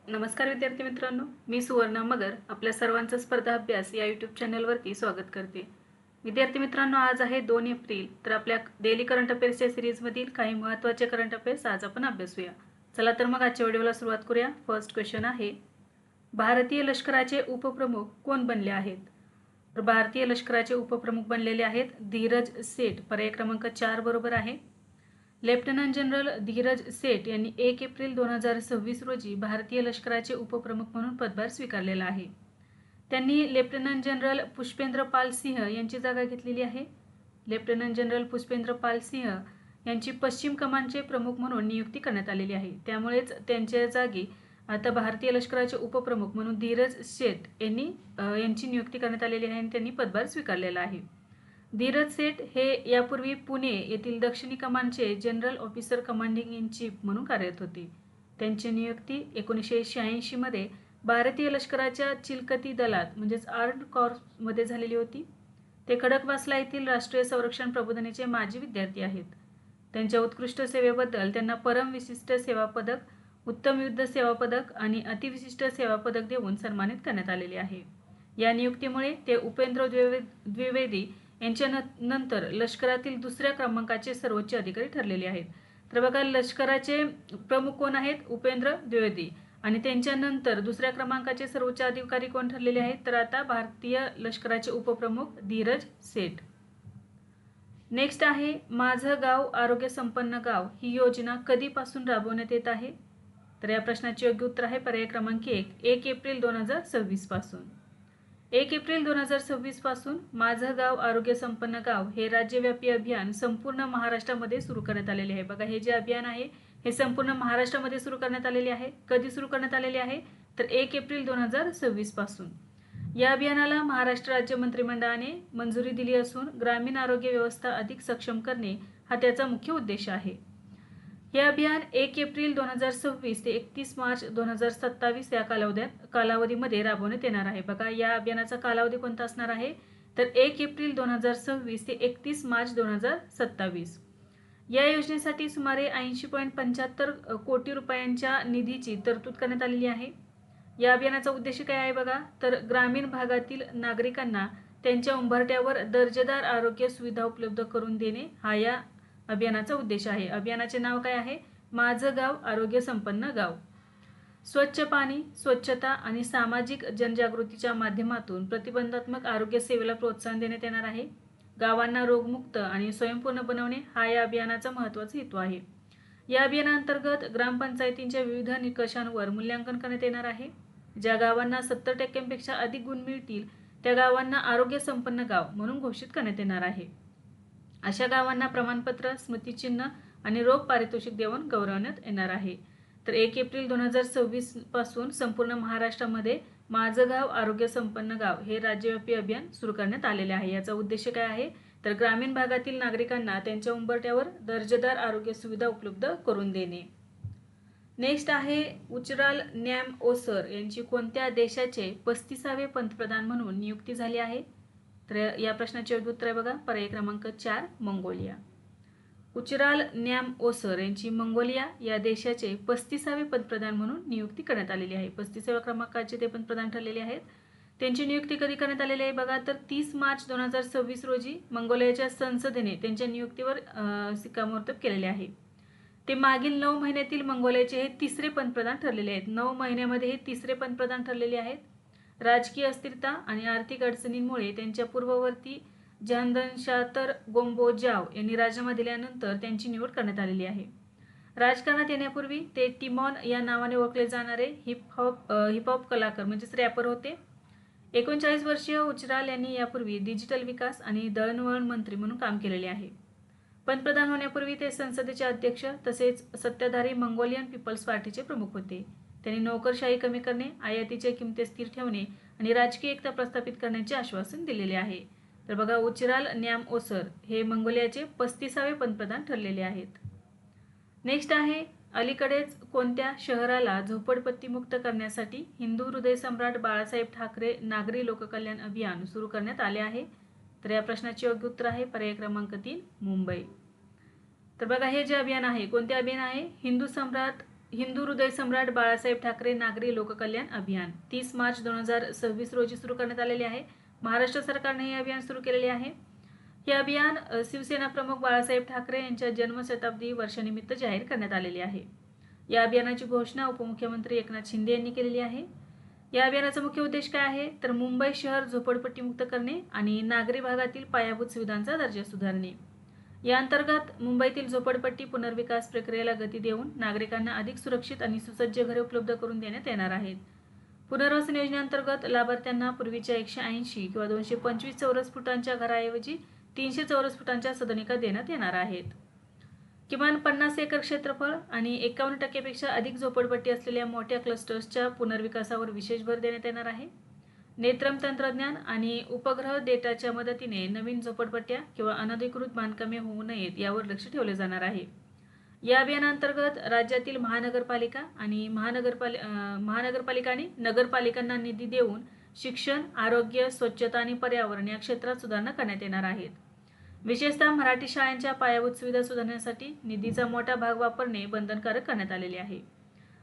नमस्कार विद्यार्थी मित्रांनो, मी सुवर्णा मगर आपल्या सर्वांचा स्पर्धा अभ्यास या यूट्यूब चॅनलवरती स्वागत करते. विद्यार्थी मित्रांनो, आज आहे 2 एप्रिल. तर आपल्या डेली करंट अफेअर्सच्या सिरीजमधील काही महत्त्वाचे करंट अफेअर्स आज आपण अभ्यासूया. चला तर मग आजच्या व्हिडिओला सुरुवात करूया. फर्स्ट क्वेश्चन आहे, भारतीय लष्कराचे उपप्रमुख कोण बनले आहेत? तर भारतीय लष्कराचे उपप्रमुख बनलेले आहेत धीरज सेठ. पर्याय क्रमांक 4 बरोबर आहे. लेफ्टनंट जनरल धीरज सेठ यांनी 1 एप्रिल 2026 रोजी भारतीय लष्कराचे उपप्रमुख म्हणून पदभार स्वीकारलेला आहे. त्यांनी लेफ्टनंट जनरल पुष्पेंद्र पाल सिंह यांची जागा घेतलेली आहे. लेफ्टनंट जनरल पुष्पेंद्र पाल सिंह यांची पश्चिम कमांडचे प्रमुख म्हणून नियुक्ती करण्यात आलेली आहे. त्यामुळेच त्यांच्या जागी आता भारतीय लष्कराचे उपप्रमुख म्हणून धीरज सेठ यांची नियुक्ती करण्यात आलेली आहे आणि त्यांनी पदभार स्वीकारलेला आहे. धीरज सेठ हे यापूर्वी पुणे येथील दक्षिणी कमांडचे general officer commanding in chief म्हणून कार्यरत होते. त्यांची नियुक्ती 1986 मध्ये भारतीय लष्कराच्या चिलकती दलात म्हणजेच आर्म्ड कॉर्प्समध्ये झालेली होती. ते खडकवासला येथील राष्ट्रीय संरक्षण प्रबोधिनीचे माजी विद्यार्थी आहेत. त्यांच्या उत्कृष्ट सेवेबद्दल त्यांना परम विशिष्ट सेवा पदक, उत्तम युद्ध सेवा पदक आणि अतिविशिष्ट सेवा पदक देऊन सन्मानित करण्यात आलेले आहे. या नियुक्तीमुळे ते उपेंद्र द्विवेदी यांच्या नंतर लष्करातील दुसऱ्या क्रमांकाचे सर्वोच्च अधिकारी ठरलेले आहेत. तर बघा, लष्कराचे प्रमुख कोण आहेत? उपेंद्र द्विवेदी. आणि त्यांच्यानंतर दुसऱ्या क्रमांकाचे सर्वोच्च अधिकारी कोण ठरलेले आहेत? तर आता भारतीय लष्कराचे उपप्रमुख धीरज सेठ. नेक्स्ट आहे, माझं गाव आरोग्य संपन्न गाव ही योजना कधीपासून राबवण्यात येत आहे? तर या प्रश्नाचे योग्य उत्तर आहे पर्याय क्रमांक 1 एप्रिल 2026 पासून. 1 एप्रिल 2026 पासून माझं गाव आरोग्य संपन्न गाव हे राज्यव्यापी अभियान संपूर्ण महाराष्ट्रामध्ये सुरू करण्यात आलेले आहे. बघा, हे जे अभियान आहे हे संपूर्ण महाराष्ट्रामध्ये सुरू करण्यात आलेले आहे. कधी सुरू करण्यात आलेले आहे? तर 1 एप्रिल 2026 पासून. या अभियानाला महाराष्ट्र राज्य मंत्रिमंडळाने मंजुरी दिली असून ग्रामीण आरोग्य व्यवस्था अधिक सक्षम करणे हा त्याचा मुख्य उद्देश आहे. हे अभियान 1 एप्रिल 2026 ते 31 मार्च 2027 या कालावधीमध्ये राबवण्यात येणार आहे. बघा, या अभियानाचा कालावधी कोणता असणार आहे? तर 1 एप्रिल 2026 ते 31 मार्च 2027. या योजनेसाठी सुमारे 80.75 कोटी रुपयांच्या निधीची तरतूद करण्यात आलेली आहे. या अभियानाचा उद्देश काय आहे? बघा, तर ग्रामीण भागातील नागरिकांना त्यांच्या उंबरठ्यावर दर्जेदार आरोग्य सुविधा उपलब्ध करून देणे हा या अभियानाचा उद्देश आहे. अभियानाचे नाव काय आहे? माझं गाव आरोग्य संपन्न गाव. स्वच्छ पाणी, स्वच्छता आणि सामाजिक जनजागृतीच्या माध्यमातून प्रतिबंधात्मक आरोग्य सेवेला प्रोत्साहन देण्यात येणार आहे. गावांना रोगमुक्त आणि स्वयंपूर्ण बनवणे हा या अभियानाचा महत्त्वाचा हेतू आहे. या अभियानांतर्गत ग्रामपंचायतींच्या विविध निकषांवर मूल्यांकन करण्यात येणार आहे. ज्या गावांना 70% अधिक गुण मिळतील त्या गावांना आरोग्य संपन्न गाव म्हणून घोषित करण्यात येणार आहे. अशा गावांना प्रमाणपत्र, स्मृतिचिन्ह आणि रोख पारितोषिक देऊन गौरवण्यात येणार आहे. तर 1 एप्रिल 2026 पासून संपूर्ण महाराष्ट्रामध्ये माझं गाव आरोग्य संपन्न गाव हे राज्यव्यापी अभियान सुरू करण्यात आलेले आहे. याचा उद्देश काय आहे? तर ग्रामीण भागातील नागरिकांना त्यांच्या उंबरठ्यावर दर्जेदार आरोग्य सुविधा उपलब्ध करून देणे. नेक्स्ट आहे, उचराल न्याम ओसर यांची कोणत्या देशाचे 35वे पंतप्रधान म्हणून नियुक्ती झाली आहे? तर या प्रश्नाचे योग्य उत्तर आहे बघा पर्याय क्रमांक 4 मंगोलिया. उचराल न्याम ओसर यांची मंगोलिया या देशाचे 35वे पंतप्रधान म्हणून नियुक्ती करण्यात आलेली आहे. 35व्या क्रमांकाचे ते पंतप्रधान ठरलेले आहेत. त्यांची नियुक्ती कधी करण्यात आलेली आहे? बघा, तर 30 मार्च 2026 रोजी मंगोलियाच्या संसदेने त्यांच्या नियुक्तीवर शिक्कामोर्तब केलेले आहे. ते मागील 9 महिन्यातील मंगोलियाचे हे तिसरे पंतप्रधान ठरलेले आहेत. 9 महिन्यामध्ये हे तिसरे पंतप्रधान ठरलेले आहेत. राजकीय अस्थिरता आणि आर्थिक अडचणींमुळे त्यांच्या पूर्ववर्ती जहांदशातर गोम्बोजाव यांनी राजीनामा दिल्यानंतर त्यांची निवड करण्यात आलेली आहे. राजकारणात येण्यापूर्वी ते टिमॉन या नावाने ओळखले जाणारे हिप-हॉप कलाकार म्हणजेच रॅपर होते. 39 वर्षीय उचराल यांनी यापूर्वी डिजिटल विकास आणि दळणवळण मंत्री म्हणून काम केलेले आहे. पंतप्रधान होण्यापूर्वी ते संसदेचे अध्यक्ष तसेच सत्ताधारी मंगोलियन पीपल्स पार्टीचे प्रमुख होते. त्यांनी नोकरशाही कमी करणे, आयातीच्या किमती स्थिर ठेवणे आणि राजकीय एकता प्रस्थापित करण्याचे आश्वासन दिलेले आहे. तर बघा, उचराल न्याम ओसर हे मंगोलियाचे 35वे पंतप्रधान ठरलेले आहेत. नेक्स्ट आहे, अलीकडेच कोणत्या शहराला झोपडपट्टीमुक्त करण्यासाठी हिंदू हृदय सम्राट बाळासाहेब ठाकरे नागरी लोककल्याण अभियान सुरू करण्यात आले आहे? तर या प्रश्नाचे योग्य उत्तर आहे पर्याय क्रमांक 3 मुंबई. तर बघा, हे जे अभियान आहे कोणते अभियान आहे? हिंदू हृदय सम्राट बाळासाहेब ठाकरे नागरी लोककल्याण अभियान 30 मार्च 2026 रोजी सुरू करण्यात आलेले आहे. महाराष्ट्र सरकारने हे अभियान सुरू केलेले आहे. हे अभियान शिवसेना प्रमुख बाळासाहेब ठाकरे यांच्या जन्मशताब्दी वर्षानिमित्त जाहीर करण्यात आलेले आहे. या अभियानाची घोषणा उपमुख्यमंत्री एकनाथ शिंदे यांनी केलेली आहे. या अभियानाचा मुख्य उद्देश काय आहे तर मुंबई शहर झोपडपट्टीमुक्त करणे आणि नागरी भागातील पायाभूत सुविधांचा दर्जा सुधारणे. या अंतर्गत मुंबईतील झोपडपट्टी पुनर्विकास प्रक्रियेला गती देऊन नागरिकांना अधिक सुरक्षित आणि सुसज्ज घरे उपलब्ध करून देण्यात येणार आहेत. पुनर्वसन योजनेअंतर्गत लाभार्थ्यांना पूर्वीच्या 180 किंवा 225 चौरस फुटांच्या घराऐवजी 300 चौरस फुटांच्या सदनिका देण्यात येणार आहेत. किमान 50 एकर क्षेत्रफळ आणि 51% अधिक झोपडपट्टी असलेल्या मोठ्या क्लस्टर्सच्या पुनर्विकासावर विशेष भर देण्यात येणार आहे. नेत्रम तंत्रज्ञान आणि उपग्रह डेटाच्या मदतीने नवीन झोपडपट्ट्या किंवा अनधिकृत बांधकामे होऊ नयेत यावर लक्ष ठेवले जाणार आहे. या अभियानांतर्गत राज्यातील महानगरपालिका आणि नगरपालिकांना निधी देऊन शिक्षण, आरोग्य, स्वच्छता आणि पर्यावरण या क्षेत्रात सुधारणा करण्यात येणार आहेत. विशेषतः मराठी शाळांच्या पायाभूत सुविधा सुधारण्यासाठी निधीचा मोठा भाग वापरणे बंधनकारक करण्यात आलेले आहे.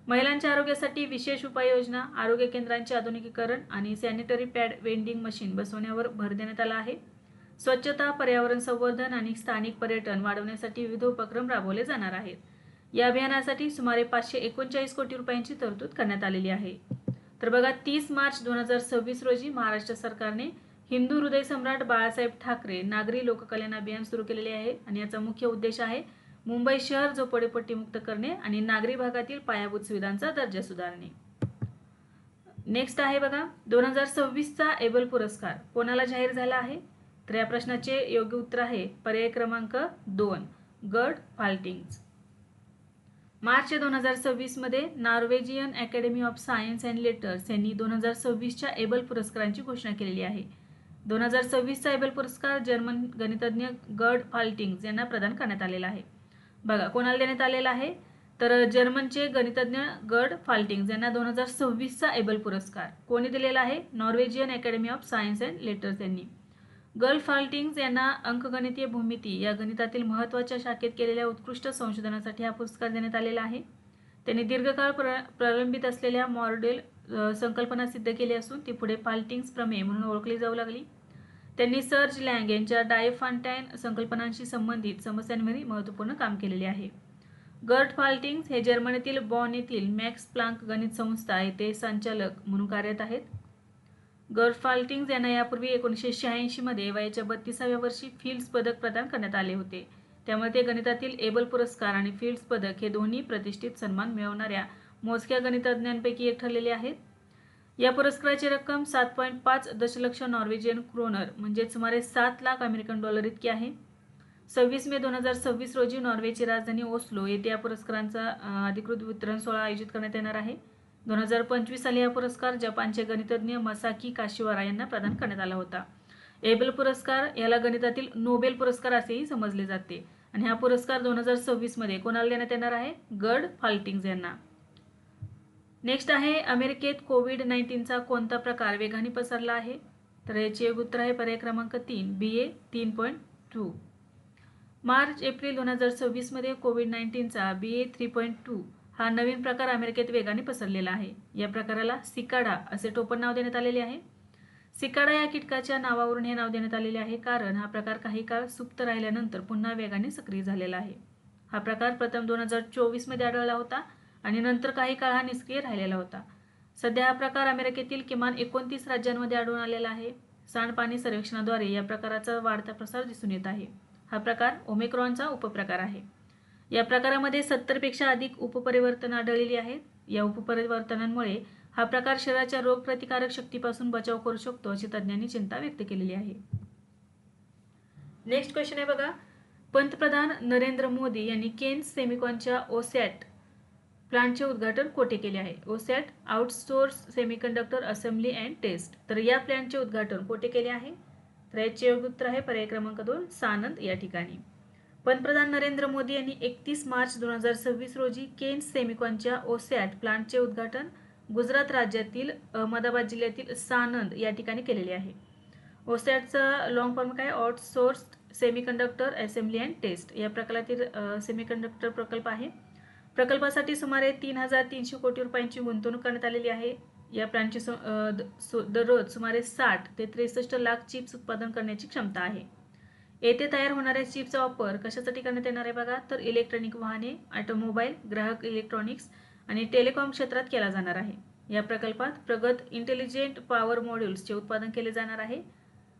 महिलांच्या आरोग्यासाठी विशेष उपाययोजना, आरोग्य केंद्रांचे आधुनिकीकरण आणि सॅनिटरी पॅड वेंडिंग मशीन बसवण्यावर भर देण्यात आला आहे. स्वच्छता, पर्यावरण संवर्धन आणि स्थानिक पर्यटन वाढवण्यासाठी विविध उपक्रम राबवले जाणार आहेत. या अभियानासाठी सुमारे 539 कोटी रुपयांची तरतूद करण्यात आलेली आहे. तर बघा, 30 मार्च 2026 रोजी महाराष्ट्र सरकारने हिंदू हृदय सम्राट बाळासाहेब ठाकरे नागरी लोककल्याण अभियान सुरू केलेले आहे आणि याचा मुख्य उद्देश आहे मुंबई शहर झोपडपट्टीमुक्त करणे आणि नागरी भागातील पायाभूत सुविधांचा दर्जा सुधारणे. नेक्स्ट आहे बघा, 2026चा एबल पुरस्कार कोणाला जाहीर झाला आहे तर या प्रश्नाचे योग्य उत्तर आहे पर्याय क्रमांक 2, गर्ड फाल्टिंग्ज. मार्च 2026 मध्ये Norwegian academy of science and letters यांनी 2026च्या एबल पुरस्कारांची घोषणा केलेली आहे. 2026चा एबल पुरस्कार जर्मन गणितज्ञ गर्ड फाल्टिंग्ज यांना प्रदान करण्यात आलेला आहे. बघा, कोणाला देण्यात आलेला आहे तर जर्मनचे गणितज्ञ गर्ड फाल्टिंग्ज यांना 2026चा एबल पुरस्कार कोणी दिलेला आहे? Norwegian academy of science and letters यांनी. गर्ड फाल्टिंग्ज यांना अंकगणितीय भूमिती या गणितातील महत्त्वाच्या शाखेत केलेल्या उत्कृष्ट संशोधनासाठी हा पुरस्कार देण्यात आलेला आहे. त्यांनी दीर्घकाळ प्रलंबित असलेल्या मॉडेल संकल्पना सिद्ध केली असून ती पुढे फाल्टिंग्ज प्रमेय म्हणून ओळखली जाऊ लागली. त्यांनी सर्ज लँग यांच्या डायफॉन्टाईन संकल्पनांशी संबंधित समस्यांवरही महत्त्वपूर्ण काम केलेले आहे. गर्ड फाल्टिंग्ज हे जर्मनीतील बॉन येथील मॅक्स प्लांक गणित संस्था येथे संचालक म्हणून कार्यरत आहेत. गर्ड फाल्टिंग्ज यांना यापूर्वी 1986 मध्ये वयाच्या 32व्या वर्षी फिल्ड्स पदक प्रदान करण्यात आले होते. त्यामुळे ते गणितातील एबल पुरस्कार आणि फिल्ड्स पदक हे दोन्ही प्रतिष्ठित सन्मान मिळवणाऱ्या मोजक्या गणितज्ञांपैकी एक ठरलेले आहेत. या पुरस्काराची रक्कम 7.5 दशलक्ष नॉर्वेजियन क्रोनर म्हणजे सुमारे 7 लाख अमेरिकन डॉलर इतकी आहे. 26 मे 2026 रोजी नॉर्वेची राजधानी ओस्लो येथे या पुरस्कारांचा अधिकृत वितरण सोहळा आयोजित करण्यात येणार आहे. 2025 साली हा पुरस्कार जपानचे गणितज्ञ मसाकी काशिवारा यांना प्रदान करण्यात आला होता. एबल पुरस्कार याला गणितातील नोबेल पुरस्कार असेही समजले जाते आणि हा पुरस्कार 2026 मध्ये कोणाला देण्यात येणार आहे? गर्ड फाल्टिंग्ज यांना. नेक्स्ट आहे, अमेरिकेत कोविड-19चा कोणता प्रकार वेगाने पसरला आहे तर याचे योग्य उत्तर आहे पर्याय क्रमांक 3, BA 3.2. मार्च एप्रिल 2026 मध्ये कोविड-19चा BA 3.2 हा नवीन प्रकार अमेरिकेत वेगाने पसरलेला आहे. या प्रकाराला सिकाडा असे टोपण नाव देण्यात आलेले आहे. सिकाडा या कीटकाच्या नावावरून हे नाव देण्यात आलेले आहे कारण हा प्रकार काही काळ सुप्त राहिल्यानंतर पुन्हा वेगाने सक्रिय झालेला आहे. हा प्रकार प्रथम 2024 मध्ये आढळला होता आणि नंतर काही काळ हा निष्क्रिय राहिलेला होता. सध्या हा प्रकार अमेरिकेतील किमान 29 राज्यांमध्ये आढळून आलेला आहे. सांडपाणी सर्वेक्षणाद्वारे या प्रकाराचा वाढता प्रसार दिसून येत आहे. हा प्रकार ओमिक्रॉनचा उपप्रकार आहे. या प्रकारामध्ये 70 पेक्षा अधिक उपपरिवर्तन आढळलेली आहेत. या उपपरिवर्तनांमुळे हा प्रकार शरीराच्या रोगप्रतिकारक शक्तीपासून बचाव करू शकतो अशी तज्ज्ञांनी चिंता व्यक्त केलेली आहे. नेक्स्ट क्वेश्चन आहे बघा, पंतप्रधान नरेंद्र मोदी यांनी केन्स सेमिकॉनच्या ओसॅट प्लांटचे उद्घाटन कोठे केले आहे? OSAT outsource semiconductor assembly and test. तर या प्लांटचे उद्घाटन कोठे केले आहे तर याचे योग्य उत्तर आहे पर्याय क्रमांक 2, सानंद या ठिकाणी. पंतप्रधान नरेंद्र मोदी यांनी 31 मार्च 2026 रोजी केन्स सेमिकॉनच्या ओसॅट प्लांटचे उद्घाटन गुजरात राज्यातील अहमदाबाद जिल्ह्यातील सानंद या ठिकाणी केलेले आहे. ओसॅटचा लॉंग फॉर्म काय? Outsourced semiconductor assembly and test. या प्रकल्पातील सेमीकंडक्टर प्रकल्प आहे. प्रकल्पासाठी सुमारे 3,300 कोटी रुपयांची गुंतवणूक करण्यात आलेली आहे. या प्लॅनची दररोज सुमारे 60 ते 63 लाख चिप्स उत्पादन करण्याची क्षमता आहे. येथे तयार होणाऱ्या चिप्सचा वापर कशासाठी करण्यात येणार आहे बघा, तर इलेक्ट्रॉनिक वाहने, ऑटोमोबाईल, ग्राहक इलेक्ट्रॉनिक्स आणि टेलिकॉम क्षेत्रात केला जाणार आहे. या प्रकल्पात प्रगत इंटेलिजंट पॉवर मॉड्यूल्सचे उत्पादन केले जाणार आहे.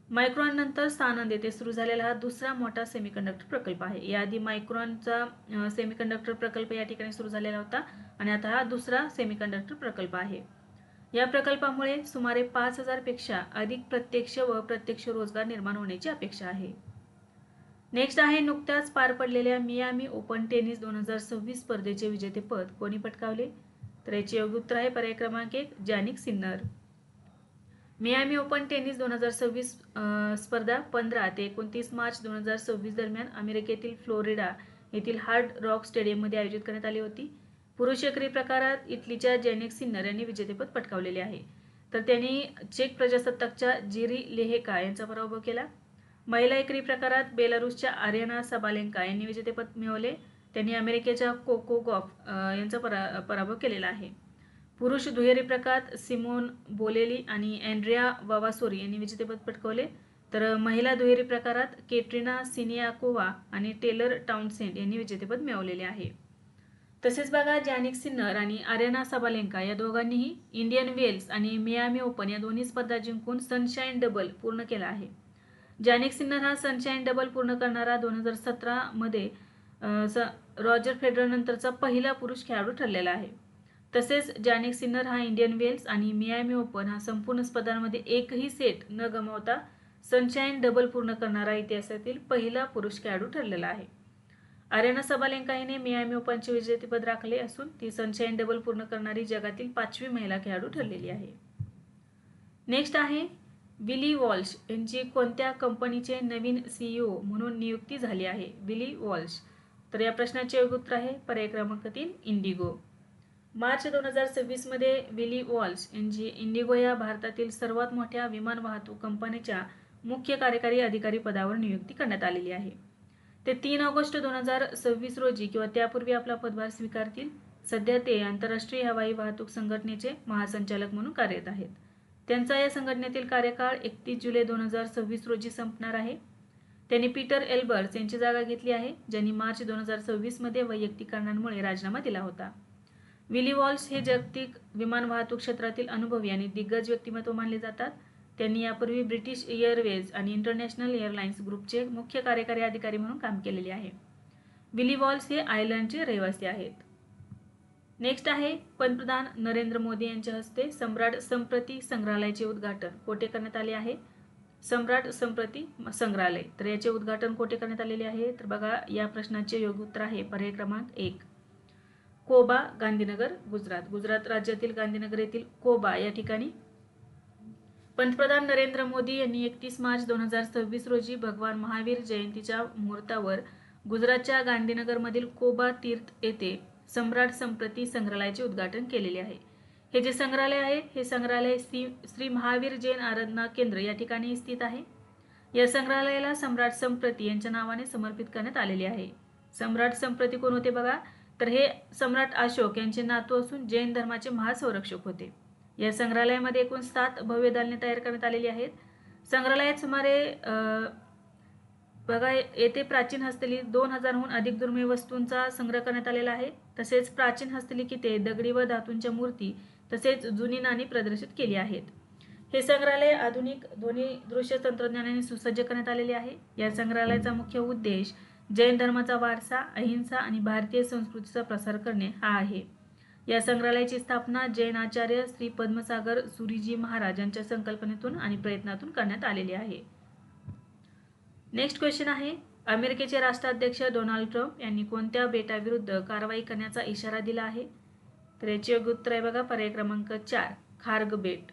मायक्रॉन नंतर सानंद येथे सुरू झालेला हा दुसरा मोठा सेमीकंडक्टर प्रकल्प आहे. याआधी मायक्रॉनचा सेमीकंडक्टर प्रकल्प या ठिकाणी सुरू झालेला होता आणि आता हा दुसरा सेमीकंडक्टर प्रकल्प आहे. या प्रकल्पामुळे सुमारे 5,000 पेक्षा अधिक प्रत्यक्ष व अप्रत्यक्ष रोजगार निर्माण होण्याची अपेक्षा आहे. नेक्स्ट आहे, नुकत्याच पार पडलेल्या मियामी ओपन टेनिस 2026 स्पर्धेचे विजेतेपद कोणी पटकावले? तर याचे योग्य उत्तर आहे पर्याय क्रमांक 1, जॅनिक सिन्नर. मियामी ओपन टेनिस 2026 स्पर्धा 15 ते 29 मार्च 2026 दरम्यान अमेरिकेतील फ्लोरिडा येथील हार्ड रॉक स्टेडियममध्ये आयोजित करण्यात आली होती. पुरुष एकेरी प्रकारात इटलीच्या जॅनिक सिन्नर यांनी विजेतेपद पटकावलेले आहे. तर त्यांनी चेक प्रजासत्ताकच्या जिरी लेहेका यांचा पराभव केला. महिला एकेरी प्रकारात बेलारूसच्या आर्याना साबालेंका यांनी विजेतेपद मिळवले. त्यांनी अमेरिकेच्या कोको गॉफ यांचा पराभव केलेला आहे. पुरुष दुहेरी प्रकारात सिमोन बोलेली आणि अँड्रिया वावासोरी यांनी विजेतेपद पटकावले. तर महिला दुहेरी प्रकारात केट्रिना सिनियाकोवा आणि टेलर टाउनसेंड यांनी विजेतेपद मिळवलेले आहे. तसेच बघा, जॅनिक सिन्नर आणि आर्याना साबालेंका या दोघांनीही इंडियन वेल्स आणि मियामी ओपन या दोन्ही स्पर्धा जिंकून सनशाईन डबल पूर्ण केला आहे. जॅनिक सिन्नर हा सनशाईन डबल पूर्ण करणारा 2017 मध्ये रॉजर फेडरर नंतरचा पहिला पुरुष खेळाडू ठरलेला आहे. तसेच जॅनिक सिन्नर हा इंडियन वेल्स आणि मियामी ओपन हा संपूर्ण स्पर्धांमध्ये एकही सेट न गमावता सनशाईन डबल पूर्ण करणारा इतिहासातील पहिला पुरुष खेळाडू ठरलेला आहे. आर्याना साबालेंका हिने मियामी ओपनचे विजेतेपद राखले असून ती सनशाईन डबल पूर्ण करणारी जगातील 5वी महिला खेळाडू ठरलेली आहे. नेक्स्ट आहे, विली वॉल्श यांची कोणत्या कंपनीचे नवीन CEO म्हणून नियुक्ती झाली आहे? विली वॉल्श. तर या प्रश्नाचे योग्य उत्तर आहे पर्याय क्रमांक 3, इंडिगो. मार्च 2026 मध्ये विली वॉल्श यांची इंडिगो या भारतातील सर्वात मोठ्या विमान वाहतूक कंपनीच्या मुख्य कार्यकारी अधिकारी पदावर नियुक्ती करण्यात आलेली आहे. ते 3 ऑगस्ट 2026 रोजी किंवा त्यापूर्वी आपला पदभार स्वीकारतील. सध्या ते आंतरराष्ट्रीय हवाई वाहतूक संघटनेचे महासंचालक म्हणून कार्यरत आहेत. त्यांचा या संघटनेतील कार्यकाळ 31 जुलै 2026 रोजी संपणार आहे. त्यांनी पीटर एल्बर्स यांची जागा घेतली आहे, ज्यांनी मार्च 2026 मध्ये वैयक्तिक कारणांमुळे राजीनामा दिला होता. विली वॉल्श हे जागतिक विमान वाहतूक क्षेत्रातील अनुभवी आणि दिग्गज व्यक्तिमत्व मानले जातात. त्यांनी यापूर्वी ब्रिटिश एअरवेज आणि इंटरनॅशनल एअरलाइन्स ग्रुपचे मुख्य कार्यकारी अधिकारी म्हणून काम केलेले आहे. विली वॉल्श हे आयर्लंडचे रहिवासी आहेत. नेक्स्ट आहे, पंतप्रधान नरेंद्र मोदी यांच्या हस्ते सम्राट संप्रती संग्रहालयाचे उद्घाटन कोठे करण्यात आले आहे? सम्राट संप्रती संग्रहालय. तर याचे उद्घाटन कोठे करण्यात आलेले आहे? तर बघा, या प्रश्नाचे योग्य उत्तर आहे पर्याय क्रमांक 1, कोबा, गांधीनगर, गुजरात. गुजरात राज्यातील गांधीनगर येथील कोबा या ठिकाणी पंतप्रधान नरेंद्र मोदी यांनी 31 मार्च 2026 रोजी भगवान महावीर जयंतीच्या मुहूर्तावर गुजरातच्या गांधीनगरमधील कोबा तीर्थ येथे सम्राट संप्रती संग्रहालयाचे उद्घाटन केलेले आहे. हे जे संग्रहालय आहे, हे संग्रहालय श्री महावीर जैन आराधना केंद्र या ठिकाणी स्थित आहे. या संग्रहालयाला सम्राट संप्रती यांच्या नावाने समर्पित करण्यात आलेले आहे. सम्राट संप्रती कोण होते बघा, तर हे सम्राट अशोक यांचे नातू असून जैन धर्माचे महासंरक्षक होते. या संग्रहालयामध्ये एकूण 7 भव्य दालने तयार करण्यात आलेली आहेत. संग्रहालयात सुमारे बघा, येथे प्राचीन हस्तलिखित 2000हून अधिक दुर्मिळ वस्तूंचा संग्रह करण्यात आलेला आहे. तसेच प्राचीन हस्तलिखिते, दगडी व धातूंच्या मूर्ती तसेच जुनी नाणी प्रदर्शित केली आहेत. हे संग्रहालय आधुनिक ध्वनी दृश्य तंत्रज्ञानाने सुसज्ज करण्यात आलेले आहे. या संग्रहालयाचा मुख्य उद्देश जैन धर्माचा वारसा, अहिंसा आणि भारतीय संस्कृतीचा प्रसार करणे हा आहे. या संग्रहालयाची स्थापना जैन आचार्य श्री पद्मसागर सुरीजी महाराज यांच्या संकल्पनेतून आणि प्रयत्नातून करण्यात आलेली आहे. नेक्स्ट क्वेश्चन आहे, अमेरिकेचे राष्ट्राध्यक्ष डोनाल्ड ट्रम्प यांनी कोणत्या बेटाविरुद्ध कारवाई करण्याचा इशारा दिला आहे? तर याचे योग्य उत्तर आहे बघा पर्याय क्रमांक 4, खार्ग बेट.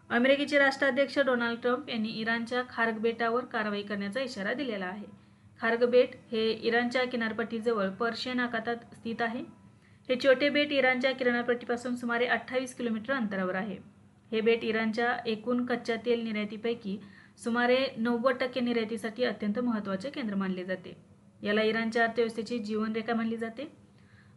अमेरिकेचे राष्ट्राध्यक्ष डोनाल्ड ट्रम्प यांनी इराणच्या खार्ग बेटावर कारवाई करण्याचा इशारा दिलेला आहे. खार्ग बेट हे इराणच्या किनारपट्टीजवळ पर्शियन आखातात स्थित आहे. हे छोटे बेट इराणच्या किनारपट्टीपासून सुमारे 28 किलोमीटर अंतरावर आहे. हे बेट इराणच्या एकूण कच्च्या तेल निर्यातीपैकी सुमारे 90% निर्यातीसाठी अत्यंत महत्त्वाचे केंद्र मानले जाते. याला इराणच्या अर्थव्यवस्थेची जीवनरेखा मानली जाते.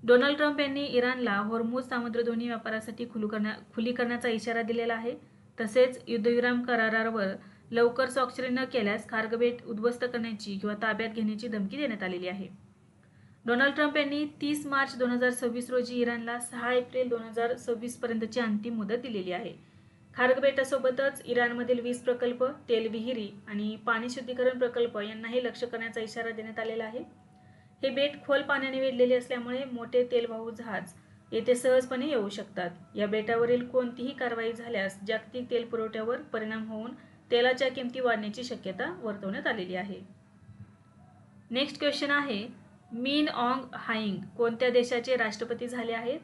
डोनाल्ड ट्रम्प यांनी इराणला होर्मुझ सामुद्रधुनी व्यापारासाठी खुली करण्याचा इशारा दिलेला आहे. तसेच युद्धविराम करारावर लवकर स्वाक्षरी न केल्यास खार्गबेट उद्ध्वस्त करण्याची किंवा ताब्यात घेण्याची धमकी देण्यात आलेली आहे. डोनाल्ड ट्रम्प यांनी 30 मार्च 2026 रोजी इराणला 6 एप्रिल 2026 पर्यंतची अंतिम मुदत दिलेली आहे. खार्गबेटासोबतच इराणमधील वीज प्रकल्प, तेल विहिरी आणि पाणी शुद्धीकरण प्रकल्प यांनाही लक्ष्य करण्याचा इशारा देण्यात आलेला आहे. हे बेट खोल पाण्याने वेढलेले असल्यामुळे मोठे तेलवाहू जहाज येथे सहजपणे येऊ शकतात. या बेटावरील कोणतीही कारवाई झाल्यास जागतिक तेल पुरवठ्यावर परिणाम होऊन तेलाच्या किमती वाढण्याची शक्यता वर्तवण्यात आलेली आहे. नेक्स्ट क्वेश्चन आहे, मिन ऑंग हाइंग कोणत्या देशाचे राष्ट्रपती झाले आहेत?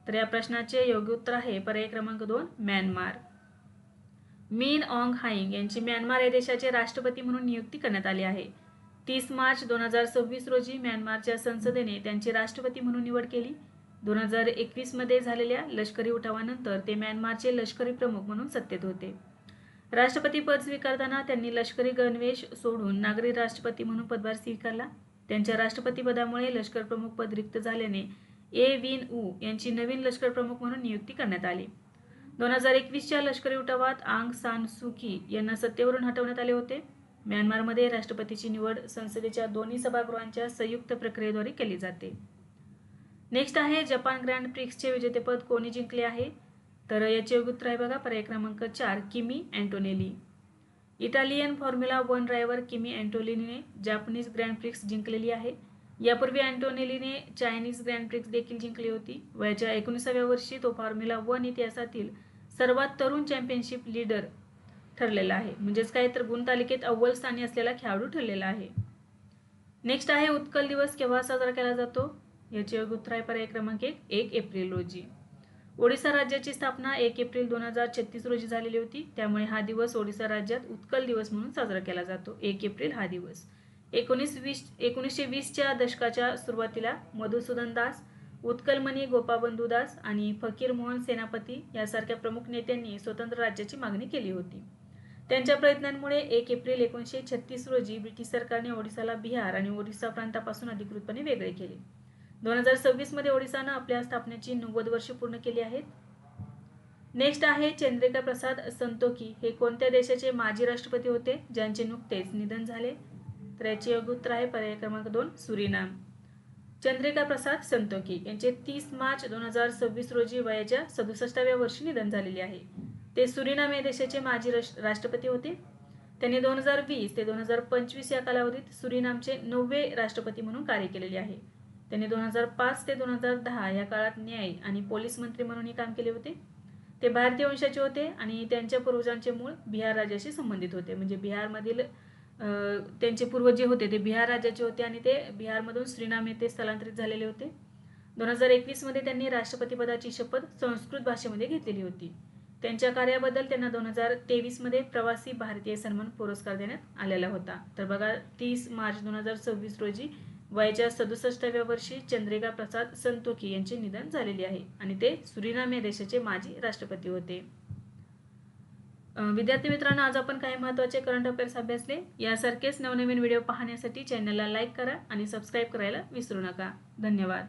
तर या प्रश्नाचे योग्य उत्तर आहे पर्याय क्रमांक 2 म्यानमार. मिन ऑंग हाइंग यांची म्यानमार या देशाचे राष्ट्रपती म्हणून नियुक्ती करण्यात आली आहे. 30 मार्च 2026 रोजी म्यानमारच्या संसदेने त्यांची राष्ट्रपती म्हणून निवड केली. 2021 मध्ये झालेल्या लष्करी उठावानंतर ते म्यानमारचे लष्करी प्रमुख म्हणून सत्तेत होते. राष्ट्रपती पद स्वीकारताना त्यांनी लष्करी गणवेश सोडून नागरी राष्ट्रपती म्हणून पदभार स्वीकारला. त्यांच्या राष्ट्रपतीपदामुळे लष्कर प्रमुख पद रिक्त झाल्याने ए विन ऊ यांची नवीन लष्कर प्रमुख म्हणून नियुक्ती करण्यात आली. 2021च्या लष्करी उठावात आंग सान सू की यांना सत्तेवरून हटवण्यात आले होते. म्यानमारमध्ये राष्ट्रपतीची निवड संसदेच्या दोन्ही सभागृहांच्या संयुक्त प्रक्रियेद्वारे केली जाते. नेक्स्ट आहे, जपान ग्रँड प्रिक्सचे विजेतेपद कोणी जिंकले आहे? तर याचे योग्य उत्तर आहे बघा पर्याय क्रमांक 4 किमी अँटोनेली. इटालियन फॉर्म्युला 1 ड्रायव्हर किमी अँटोनेलीने जापनीज ग्रँड प्रिक्स जिंकलेली आहे. यापूर्वी अँटोनेलीने चायनीज ग्रँड प्रिक्स देखील जिंकली होती. वयाच्या 19व्या वर्षी तो फॉर्म्युला 1 इतिहासातील सर्वात तरुण चॅम्पियनशिप लीडर ठरलेला आहे. म्हणजेच काय तर गुणतालिकेत अव्वल स्थानी असलेला खेळाडू ठरलेला आहे. नेक्स्ट आहे, उत्कल दिवस केव्हा साजरा केला जातो? याचे योग्य उत्तर आहे पर्याय क्रमांक 1 एप्रिल रोजी. ओडिशा राज्याची स्थापना 1 एप्रिल 2036 रोजी झालेली होती. त्यामुळे हा दिवस ओडिशा राज्यात उत्कल दिवस म्हणून साजरा केला जातो. 1 एप्रिल हा दिवस. 1920च्या दशकाच्या सुरुवातीला मधुसूदन दास, उत्कलमणी गोपाबंधू दास आणि फकीर मोहन सेनापती यासारख्या प्रमुख नेत्यांनी स्वतंत्र राज्याची मागणी केली होती. त्यांच्या प्रयत्नांमुळे 1 एप्रिल 1936 रोजी ब्रिटिश सरकारने ओडिशाला बिहार आणि ओरिसा प्रांतापासून अधिकृतपणे वेगळे केले. 2026 मध्ये ओडिशानं आपल्या स्थापनेची 90 वर्षे पूर्ण केली आहेत. नेक्स्ट आहे, चंद्रिका प्रसाद संतोखी हे कोणत्या देशाचे माजी राष्ट्रपती होते ज्यांचे नुकतेच निधन झाले? तर याचे योग्य उत्तर आहे पर्याय क्रमांक 2 सुरिनाम. चंद्रिका प्रसाद संतोखी यांचे 30 मार्च 2026 रोजी वयाच्या 67व्या वर्षी निधन झालेले आहे. ते सुरिनाम या देशाचे माजी राष्ट्रपती होते. त्यांनी 2020 ते 2025 या कालावधीत सुरिनामचे 9वे राष्ट्रपती म्हणून कार्य केलेले आहे. त्यांनी 2005 ते 2010 या काळात न्याय आणि पोलीस मंत्री म्हणूनही काम केले होते. ते भारतीय वंशाचे होते आणि त्यांच्या पूर्वजांचे मूळ बिहार राज्याशी संबंधित होते. म्हणजे बिहारमधील त्यांचे पूर्वज जे होते ते बिहार राज्याचे होते आणि ते बिहारमधून सुरिनाम येथे स्थलांतरित झालेले होते. 2021 मध्ये त्यांनी राष्ट्रपतीपदाची शपथ संस्कृत भाषेमध्ये घेतलेली होती. त्यांच्या कार्याबद्दल त्यांना 2023 मध्ये प्रवासी भारतीय सन्मान पुरस्कार देण्यात आलेला होता. तर बघा 30 मार्च 2026 रोजी वयाच्या 67व्या वर्षी चंद्रिका प्रसाद संतोखी यांचे निधन झालेले आहे आणि ते सुरिनाम या देशाचे माजी राष्ट्रपती होते. विद्यार्थी मित्रांनो, आज आपण काही महत्त्वाचे करंट अफेअर्स अभ्यासले. यासारखेच नवनवीन व्हिडिओ पाहण्यासाठी चॅनलला लाईक करा आणि सबस्क्राईब करायला विसरू नका. धन्यवाद.